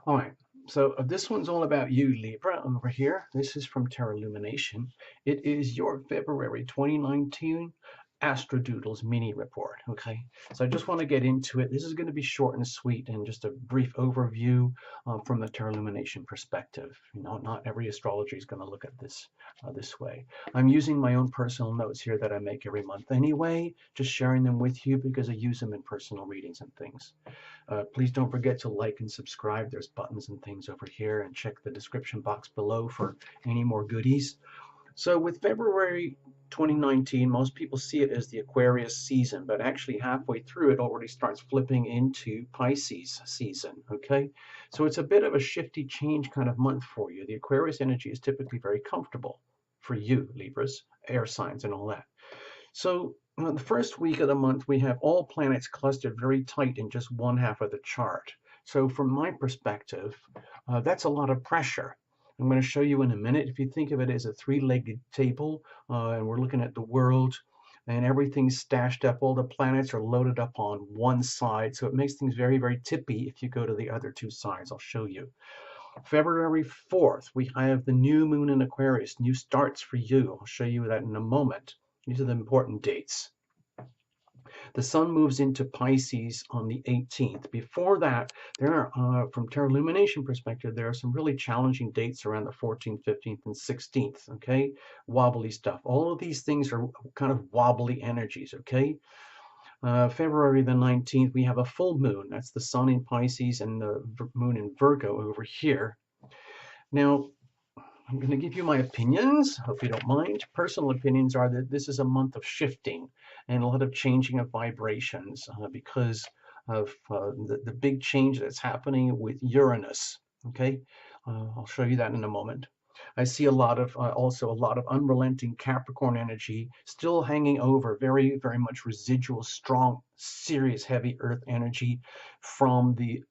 All right, so this one's all about you, Libra, over here. This is from Terra Lumination. It is your February 2019 ASTRODOODLES mini report, okay? So I just want to get into it. This is going to be short and sweet and just a brief overview from the Terra Lumination perspective. You know, not every astrologer is going to look at this way. I'm using my own personal notes here that I make every month anyway, just sharing them with you because I use them in personal readings and things. Please don't forget to like and subscribe. There's buttons and things over here, and check the description box below for any more goodies. So with February 2019, most people see it as the Aquarius season, but actually halfway through it already starts flipping into Pisces season, okay? So it's a bit of a shifty change kind of month for you. The Aquarius energy is typically very comfortable for you, Libras, air signs and all that. So the first week of the month, we have all planets clustered very tight in just one half of the chart. So from my perspective, that's a lot of pressure. I'm going to show you in a minute. If you think of it as a three-legged table, and we're looking at the world, and everything's stashed up, all the planets are loaded up on one side, so it makes things very, very tippy if you go to the other two sides. I'll show you. February 4th, we have the new moon in Aquarius, new starts for you. I'll show you that in a moment. These are the important dates. The sun moves into Pisces on the 18th. Before that, there are, from Terra Lumination perspective, there are some really challenging dates around the 14th, 15th, and 16th, okay? Wobbly stuff. All of these things are kind of wobbly energies, okay? February the 19th, we have a full moon. That's the sun in Pisces and the moon in Virgo over here. Now, I'm going to give you my opinions. Hope you don't mind. Personal opinions are that this is a month of shifting and a lot of changing of vibrations because of the big change that's happening with Uranus. Okay, I'll show you that in a moment. I see a lot of also a lot of unrelenting Capricorn energy still hanging over, very, very much residual, strong, serious, heavy Earth energy from the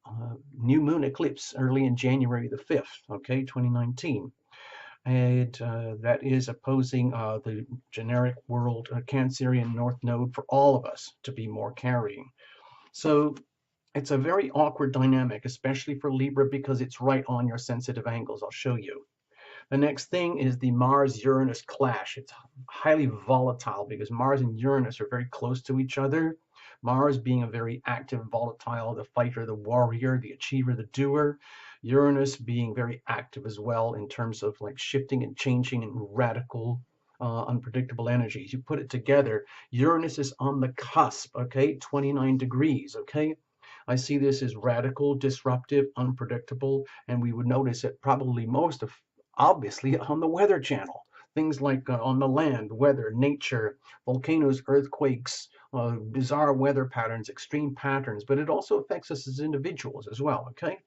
new moon eclipse early in January the 5th, okay, 2019. And that is opposing the generic world Cancerian North Node for all of us to be more carrying. So it's a very awkward dynamic, especially for Libra, because it's right on your sensitive angles. I'll show you. The next thing is the Mars-Uranus clash. It's highly volatile because Mars and Uranus are very close to each other. Mars being a very active, volatile, the fighter, the warrior, the achiever, the doer. Uranus being very active as well in terms of like shifting and changing and radical, unpredictable energies. You put it together, Uranus is on the cusp, okay, 29 degrees, okay? I see this as radical, disruptive, unpredictable, and we would notice it probably most of obviously on the Weather Channel. Things like on the land, weather, nature, volcanoes, earthquakes, bizarre weather patterns, extreme patterns, but it also affects us as individuals as well, okay?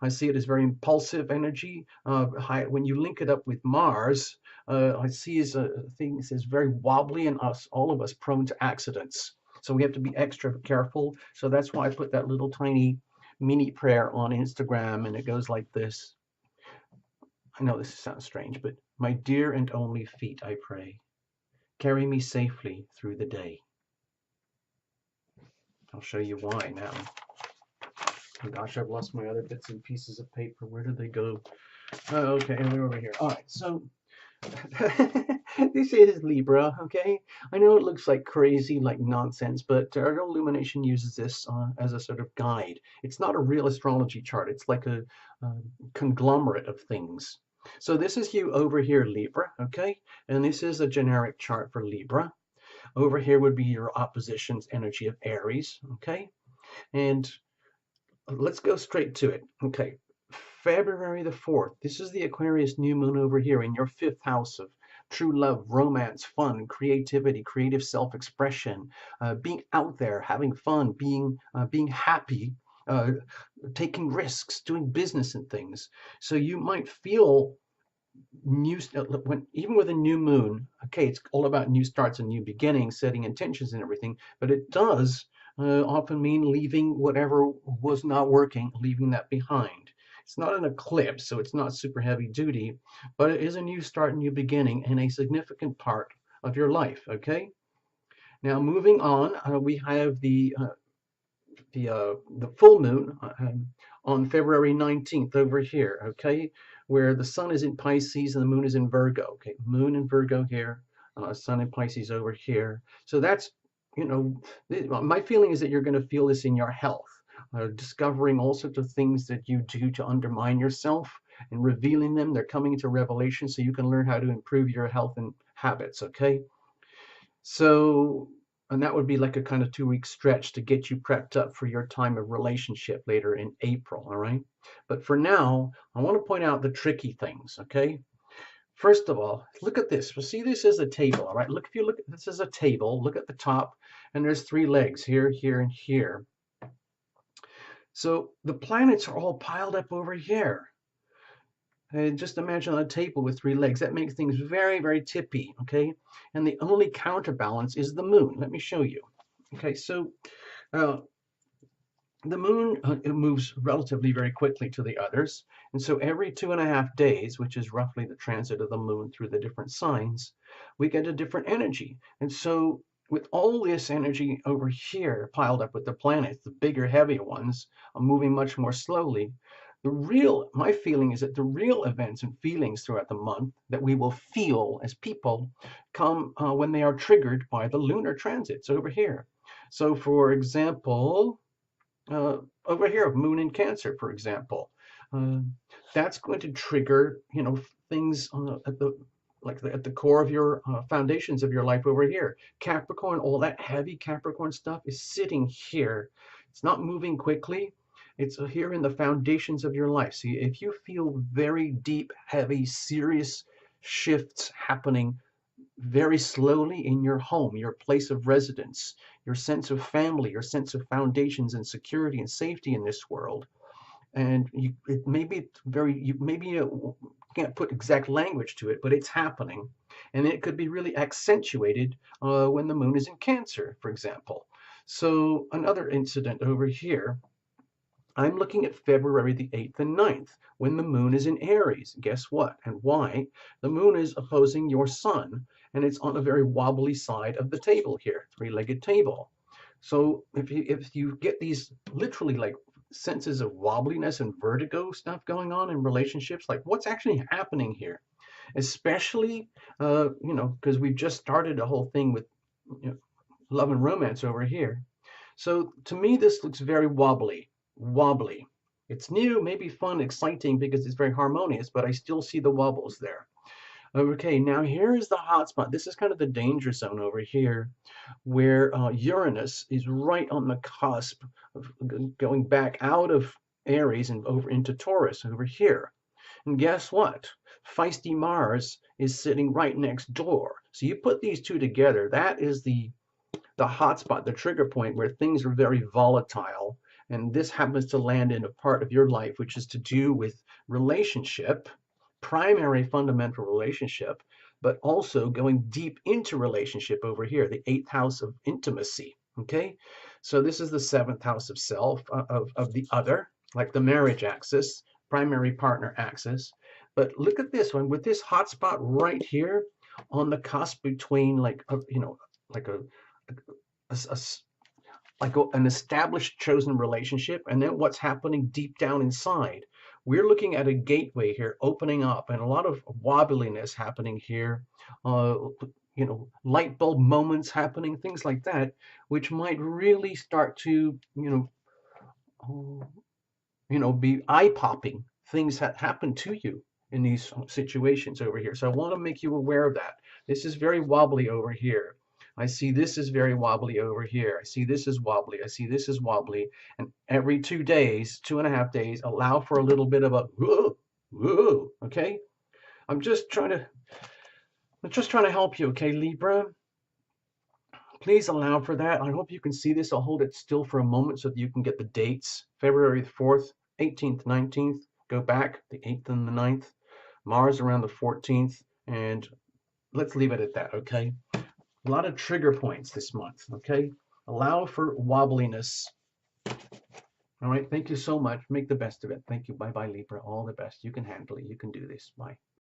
I see it as very impulsive energy. When you link it up with Mars, I see as things as very wobbly and all of us prone to accidents. So we have to be extra careful. So that's why I put that little tiny mini prayer on Instagram, and it goes like this. I know this sounds strange, but my dear and only feet, I pray, carry me safely through the day. I'll show you why now. Oh gosh, I've lost my other bits and pieces of paper. Where did they go? Oh, okay, they're over here. All right, so this is Libra, okay? I know it looks like crazy, like nonsense, but Terra Illumination uses this as a sort of guide. It's not a real astrology chart. It's like a conglomerate of things. So this is you over here, Libra, okay? And this is a generic chart for Libra. Over here would be your opposition's energy of Aries, okay? And let's go straight to it. Okay, February the 4th. This is the Aquarius new moon over here in your fifth house of true love, romance, fun, creativity, creative self-expression, being out there, having fun, being happy, uh, taking risks, doing business and things. So you might feel even with a new moon, okay, it's all about new starts and new beginnings, setting intentions and everything, but it does often mean leaving whatever was not working, leaving that behind. It's not an eclipse, so it's not super heavy duty, but it is a new start, new beginning, and a significant part of your life, okay? Now, moving on, we have the the full moon on February 19th over here, okay, where the sun is in Pisces and the moon is in Virgo. Okay, moon in Virgo here, sun in Pisces over here. So that's, you know, my feeling is that you're going to feel this in your health, discovering all sorts of things that you do to undermine yourself and revealing them. They're coming into revelation so you can learn how to improve your health and habits, okay? So, and that would be like a kind of 2 week stretch to get you prepped up for your time of relationship later in April, all right? But for now, I want to point out the tricky things, okay? First of all, look at this. Well, see, this is a table, all right? Look, if you look, this is a table. Look at the top, and there's 3 legs here, here, and here. So the planets are all piled up over here. And just imagine a table with 3 legs. That makes things very, very tippy, okay? And the only counterbalance is the moon. Let me show you. Okay, so the moon it moves relatively very quickly to the others. And so every 2.5 days, which is roughly the transit of the moon through the different signs, we get a different energy. And so with all this energy over here piled up with the planets, the bigger, heavier ones are moving much more slowly. My feeling is that the real events and feelings throughout the month that we will feel as people come when they are triggered by the lunar transits over here. So for example, over here, moon in Cancer, for example, that's going to trigger, you know, things at the core of your foundations of your life over here. Capricorn, all that heavy Capricorn stuff is sitting here. It's not moving quickly. It's here in the foundations of your life. See, if you feel very deep, heavy, serious shifts happening very slowly in your home, your place of residence, your sense of family, your sense of foundations and security and safety in this world, and maybe you can't put exact language to it, but it's happening, and it could be really accentuated when the moon is in Cancer, for example. So another incident over here. I'm looking at February the 8th and 9th, when the moon is in Aries. Guess what and why? The moon is opposing your sun, and it's on a very wobbly side of the table here, 3-legged table. So if you get these literally like senses of wobbliness and vertigo stuff going on in relationships, like what's actually happening here? Especially, because we've just started a whole thing with love and romance over here. So to me, this looks very wobbly. It's new, maybe fun, exciting because it's very harmonious, but I still see the wobbles there. Okay, now here is the hot spot. This is kind of the danger zone over here, where Uranus is right on the cusp of going back out of Aries and over into Taurus over here. And guess what? Feisty Mars is sitting right next door. So you put these two together, that is the hot spot, the trigger point where things are very volatile. And this happens to land in a part of your life which is to do with relationship, primary fundamental relationship, but also going deep into relationship over here, the 8th house of intimacy. Okay, so this is the 7th house of self, of the other, like the marriage axis, primary partner axis. But look at this one with this hot spot right here on the cusp between like an established chosen relationship and then what's happening deep down inside. We're looking at a gateway here opening up and a lot of wobbliness happening here, light bulb moments happening, things like that, which might really start to be eye-popping things that happen to you in these situations over here. So I want to make you aware of that. This is very wobbly over here. I see this is very wobbly over here. I see this is wobbly. I see this is wobbly. And every 2 days, 2.5 days, allow for a little bit of a whoa, whoa, okay? I'm just trying to help you, okay, Libra? Please allow for that. I hope you can see this. I'll hold it still for a moment so that you can get the dates. February the 4th, 18th, 19th. Go back, the 8th and the 9th. Mars around the 14th. And let's leave it at that, okay? A lot of trigger points this month, okay? Allow for wobbliness. All right, thank you so much. Make the best of it. Thank you. Bye-bye, Libra. All the best. You can handle it. You can do this. Bye.